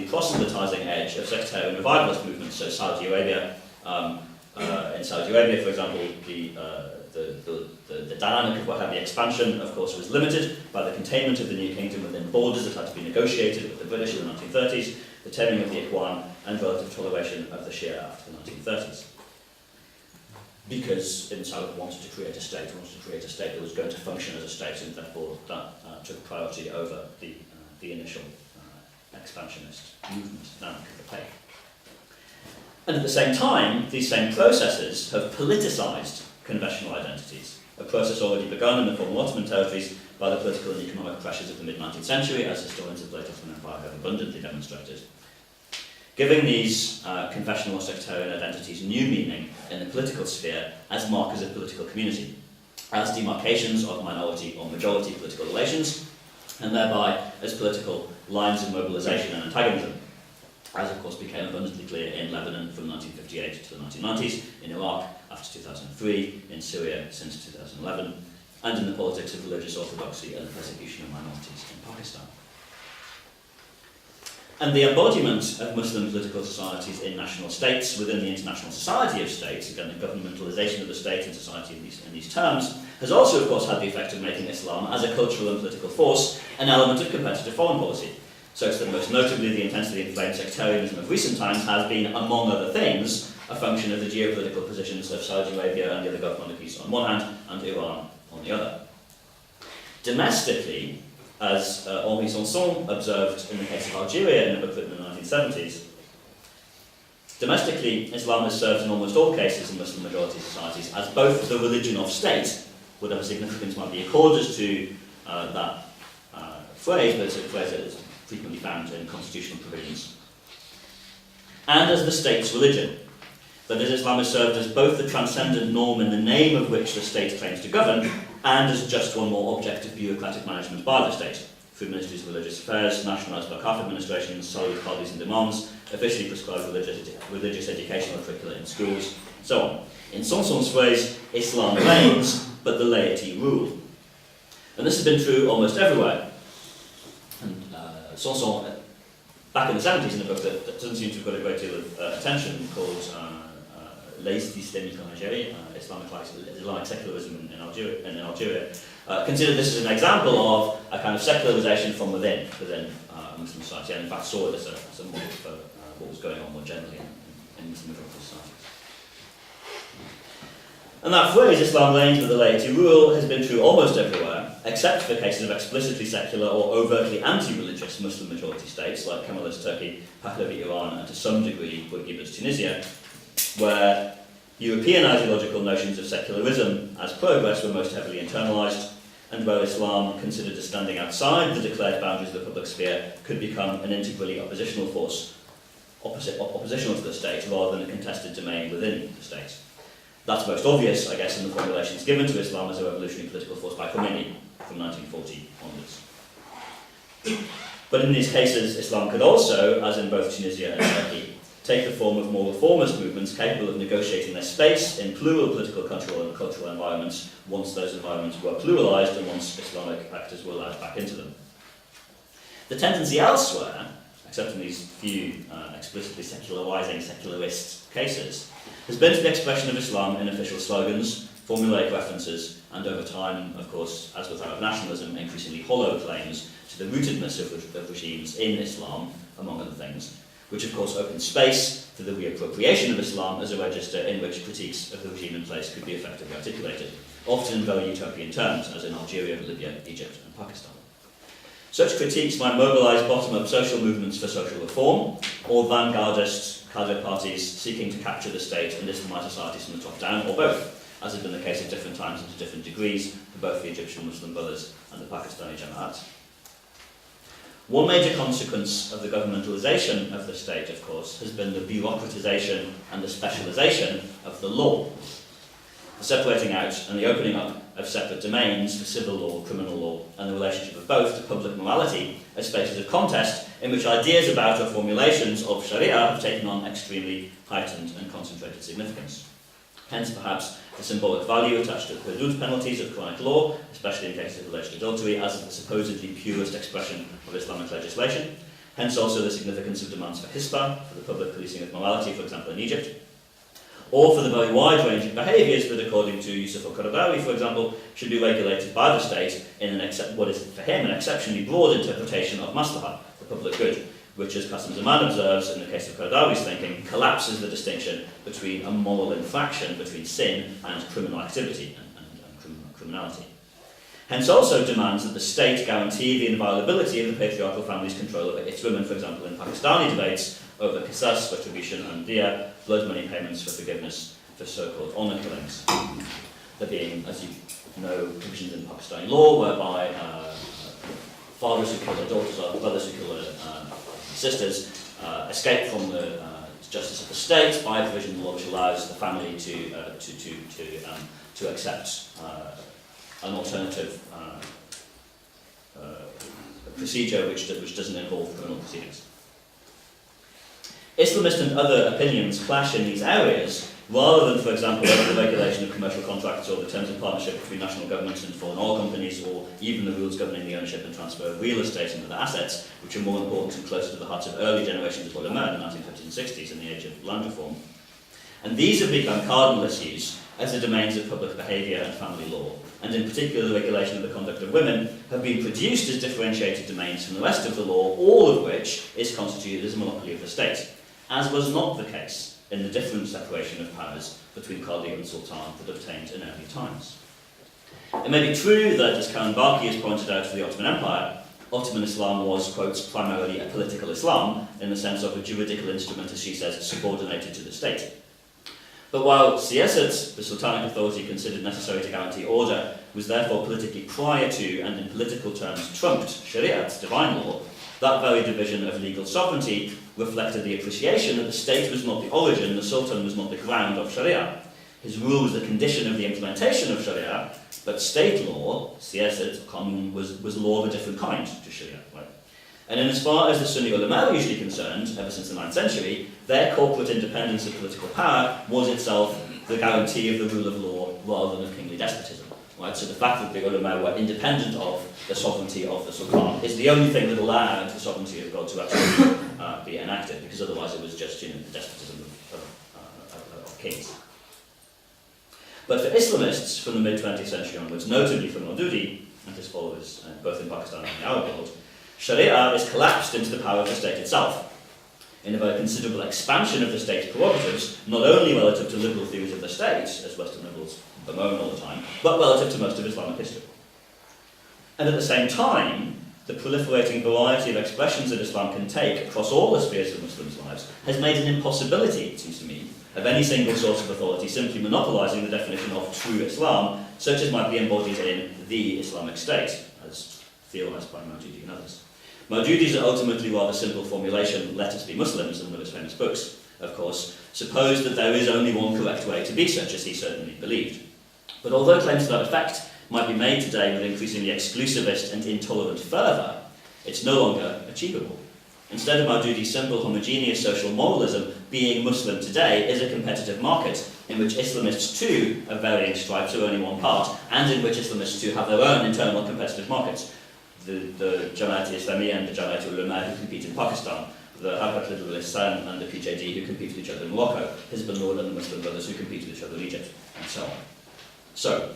proselytizing edge of sectarian revivalist movements. So Saudi Arabia, in Saudi Arabia, for example, the dynamic of Wahhabi expansion, of course, was limited by the containment of the new kingdom within borders that had to be negotiated with the British in the 1930s, the taming of the Ikhwan, and relative toleration of the Shia after the 1930s. Because Ibn Saud wanted to create a state that was going to function as a state, and therefore that took priority over the initial expansionist movement dynamic of the page. And at the same time, these same processes have politicized conventional identities, a process already begun in the former Ottoman territories by the political and economic pressures of the mid-19th century, as historians of the late Ottoman Empire have abundantly demonstrated. Giving these confessional or sectarian identities new meaning in the political sphere as markers of political community, as demarcations of minority or majority political relations, and thereby as political lines of mobilisation and antagonism, as of course became abundantly clear in Lebanon from 1958 to the 1990s, in Iraq after 2003, in Syria since 2011, and in the politics of religious orthodoxy and persecution of minorities in Pakistan. And the embodiment of Muslim political societies in national states within the international society of states, again the governmentalisation of the state and society in these terms, has also of course had the effect of making Islam as a cultural and political force an element of competitive foreign policy, such that most notably the intensely inflamed sectarianism of recent times has been, among other things, a function of the geopolitical positions of Saudi Arabia and the other Gulf monarchies on one hand, and Iran on the other. Domestically, as Henri Sanson observed in the case of Algeria in a book written in the 1970s, domestically, Islam has served in almost all cases in Muslim-majority societies as both the religion of state, whatever significance might be accorded to that phrase, but it's a phrase that is frequently found in constitutional provisions, and as the state's religion. That is, Islam has served as both the transcendent norm in the name of which the state claims to govern, and as just one more object of bureaucratic management by the state, through ministries of religious affairs, nationalised wakaf administrations, solid qadis and imams, officially prescribed religious educational curricula in schools, and so on. In Sanson's phrase, Islam reigns, but the laity rule. And this has been true almost everywhere. And Sanson, back in the 70s, in a book that doesn't seem to have got a great deal of attention, called Les Islamiques en Algérie, Islamic secularism in Algeria, considered this as an example of a kind of secularisation from within Muslim society, and in fact saw it as a model for what was going on more generally in Muslim majority societies. And that phrase, Islam reigns but the laity rule, has been true almost everywhere, except for cases of explicitly secular or overtly anti-religious Muslim majority states like Kemalist Turkey, Pahlavi Iran, and to some degree Bourguiba's Tunisia, where European ideological notions of secularism as progress were most heavily internalised, and where Islam, considered as standing outside the declared boundaries of the public sphere, could become an integrally oppositional force, oppositional to the state, rather than a contested domain within the state. That's most obvious, I guess, in the formulations given to Islam as a revolutionary political force by Khomeini from 1940 onwards. But in these cases, Islam could also, as in both Tunisia and Turkey, take the form of more reformist movements capable of negotiating their space in plural political, cultural environments once those environments were pluralised and once Islamic actors were allowed back into them. The tendency elsewhere, except in these few explicitly secularising, secularist cases, has been to the expression of Islam in official slogans, formulaic references, and over time, of course, as with Arab nationalism, increasingly hollow claims to the rootedness of regimes in Islam, among other things, which of course opens space for the reappropriation of Islam as a register in which critiques of the regime in place could be effectively articulated, often in very utopian terms, as in Algeria, Libya, Egypt, and Pakistan. Such critiques might mobilise bottom-up social movements for social reform, or vanguardist cadre parties seeking to capture the state and Islamise societies from the top down, or both, as has been the case at different times and to different degrees for both the Egyptian Muslim Brothers and the Pakistani Jamaat. One major consequence of the governmentalisation of the state, of course, has been the bureaucratisation and the specialisation of the law, the separating out and the opening up of separate domains for civil law, criminal law, and the relationship of both to public morality as spaces of contest in which ideas about or formulations of Sharia have taken on extremely heightened and concentrated significance. Hence, perhaps, the symbolic value attached to the hudud penalties of Quranic law, especially in cases of alleged adultery, as the supposedly purest expression of Islamic legislation. Hence also the significance of demands for hisba, for the public policing of morality, for example in Egypt, or for the very wide range of behaviours that, according to Yusuf al-Qaradawi, for example, should be regulated by the state in what is for him an exceptionally broad interpretation of maslaha, the public good, which, as Qasim Zaman observes in the case of Qaradawi's thinking, collapses the distinction between a moral infraction, between sin and criminal activity and criminality. Hence also demands that the state guarantee the inviolability of the patriarchal family's control over its women, for example in Pakistani debates over qisas, retribution and diya, blood money payments for forgiveness for so-called honour killings. There being, as you know, provisions in Pakistani law whereby fathers who kill their daughters or brothers who kill their sisters escape from the justice of the state by a provision of law which allows the family to accept an alternative procedure which doesn't involve criminal proceedings. Islamist and other opinions clash in these areas rather than, for example, over the regulation of commercial contracts or the terms of partnership between national governments and foreign oil companies, or even the rules governing the ownership and transfer of real estate and other assets, which are more important and closer to the hearts of early generations of ulama in the 1950s and 60s in the age of land reform. And these have become cardinal issues as the domains of public behaviour and family law, and in particular the regulation of the conduct of women, have been produced as differentiated domains from the rest of the law, all of which is constituted as a monopoly of the state, as was not the case in the different separation of powers between Qadi and Sultan that obtained in early times. It may be true that, as Karen Barkey has pointed out for the Ottoman Empire, Ottoman Islam was, quotes, primarily a political Islam, in the sense of a juridical instrument, as she says, subordinated to the state. But while siyasat, the sultanic authority considered necessary to guarantee order, was therefore politically prior to, and in political terms trumped, shariat, divine law, that very division of legal sovereignty reflected the appreciation that the state was not the origin, the sultan was not the ground of sharia. His rule was the condition of the implementation of sharia, but state law, siyasat, qanun, was law of a different kind to sharia. Right? And in as far as the Sunni ulama were usually concerned, ever since the 9th century, their corporate independence of political power was itself the guarantee of the rule of law rather than of kingly despotism. Right? So the fact that the ulama were independent of the sovereignty of the sultan is the only thing that allowed the sovereignty of God to actually be enacted, because otherwise it was just the despotism of kings. But for Islamists from the mid-20th century onwards, notably for Maududi and his followers, both in Pakistan and the Arab world, Sharia is collapsed into the power of the state itself, in a very considerable expansion of the state's prerogatives, not only relative to liberal theories of the state, as Western liberals bemoan all the time, but relative to most of Islamic history. And at the same time, the proliferating variety of expressions that Islam can take across all the spheres of Muslims' lives has made an impossibility, it seems to me, of any single source of authority simply monopolising the definition of true Islam, such as might be embodied in the Islamic State, as theorised by Maududi and others. Maududi's ultimately rather simple formulation, let us be Muslims, in one of his famous books, of course, supposed that there is only one correct way to be such, as he certainly believed. But although claims to that effect might be made today with increasingly exclusivist and intolerant fervour, it's no longer achievable. Instead of Maududi's simple homogeneous social moralism, being Muslim today is a competitive market in which Islamists too, of varying stripes, are only one part, and in which Islamists too have their own internal competitive markets. The Jamaat Islami and the Jamaat Ulama who compete in Pakistan, the Harakat al-Islam and the PJD who compete with each other in Morocco, Hizbullah and the Muslim Brothers who compete with each other in Egypt, and so on. So,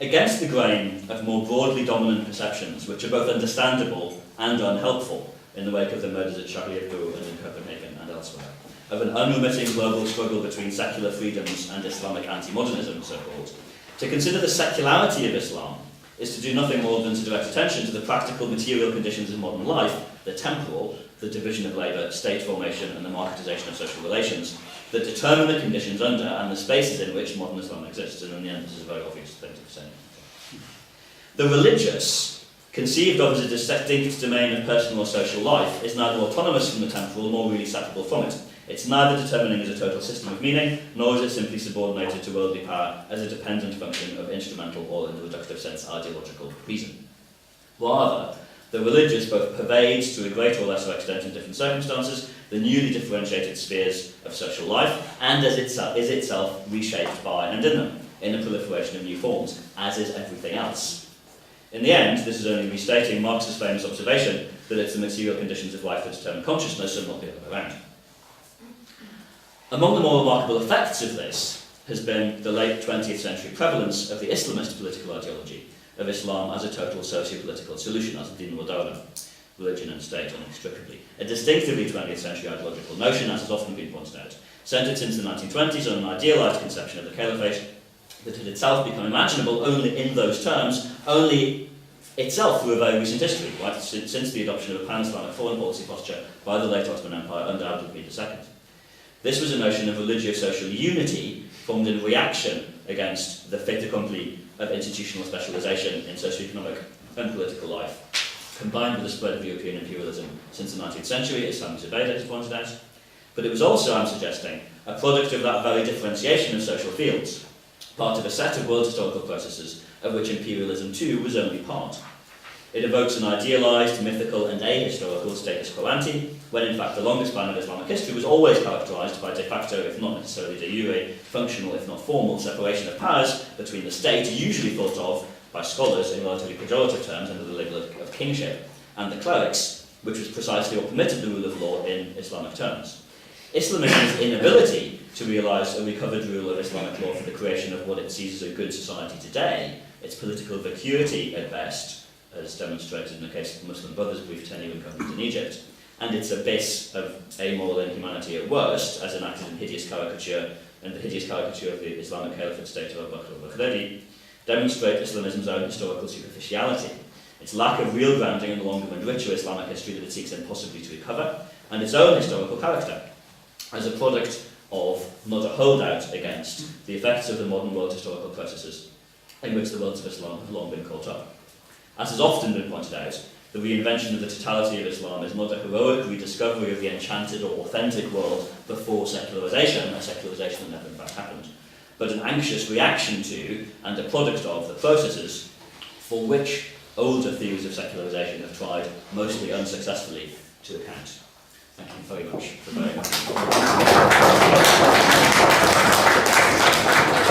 against the grain of more broadly dominant perceptions, which are both understandable and unhelpful in the wake of the murders at Charlie Hebdo and in Copenhagen and elsewhere, of an unremitting global struggle between secular freedoms and Islamic anti-modernism, so-called, to consider the secularity of Islam is to do nothing more than to direct attention to the practical material conditions of modern life, the temporal, the division of labour, state formation and the marketisation of social relations, that determine the conditions under and the spaces in which modern Islam exists, and in the end this is a very obvious thing to say. The religious, conceived of as a distinct domain of personal or social life, is neither autonomous from the temporal nor really separable from it. It's neither determining as a total system of meaning, nor is it simply subordinated to worldly power as a dependent function of instrumental or, in the reductive sense, ideological reason. Rather, the religious both pervades, to a greater or lesser extent in different circumstances, the newly differentiated spheres of social life, and is itself reshaped by and in them, in a proliferation of new forms, as is everything else. In the end, this is only restating Marx's famous observation that it's the material conditions of life that determine consciousness and not the other way around. Among the more remarkable effects of this has been the late 20th century prevalence of the Islamist political ideology of Islam as a total socio-political solution, as din wa dawla, religion and state inextricably. A distinctively 20th century ideological notion, as has often been pointed out, centred since the 1920s on an idealised conception of the Caliphate that had itself become imaginable only in those terms, only itself through a very recent history, right, since the adoption of a pan-Islamic foreign policy posture by the late Ottoman Empire under Abdulhamid II. This was a notion of religio-social unity formed in reaction against the fait accompli of institutional specialisation in socio-economic and political life, combined with the spread of European imperialism since the 19th century, as Sami Zubaydah has pointed out. But it was also, I'm suggesting, a product of that very differentiation of social fields, part of a set of world historical processes of which imperialism too was only part. It evokes an idealised, mythical and ahistorical status quo ante, when in fact the longest span of Islamic history was always characterised by de facto, if not necessarily de jure, functional if not formal separation of powers between the state, usually thought of by scholars in relatively pejorative terms under the label of kingship, and the clerics, which was precisely what permitted the rule of law in Islamic terms. Islamism's inability to realise a recovered rule of Islamic law for the creation of what it sees as a good society today, its political vacuity at best, as demonstrated in the case of the Muslim Brothers' brief tenure in government in Egypt, and its abyss of amoral inhumanity at worst, as enacted in hideous caricature, and the hideous caricature of the Islamic Caliphate state of al-Bakr, demonstrate Islamism's own historical superficiality, its lack of real grounding in the longer and richer Islamic history that it seeks impossibly to recover, and its own historical character, as a product of not a holdout against the effects of the modern world historical processes in which the worlds of Islam have long been caught up. As has often been pointed out, the reinvention of the totality of Islam is not a heroic rediscovery of the enchanted or authentic world before secularisation, a secularisation that never in fact happened, but an anxious reaction to and a product of the processes for which older theories of secularisation have tried, mostly unsuccessfully, to account. Thank you very much for bearing with me.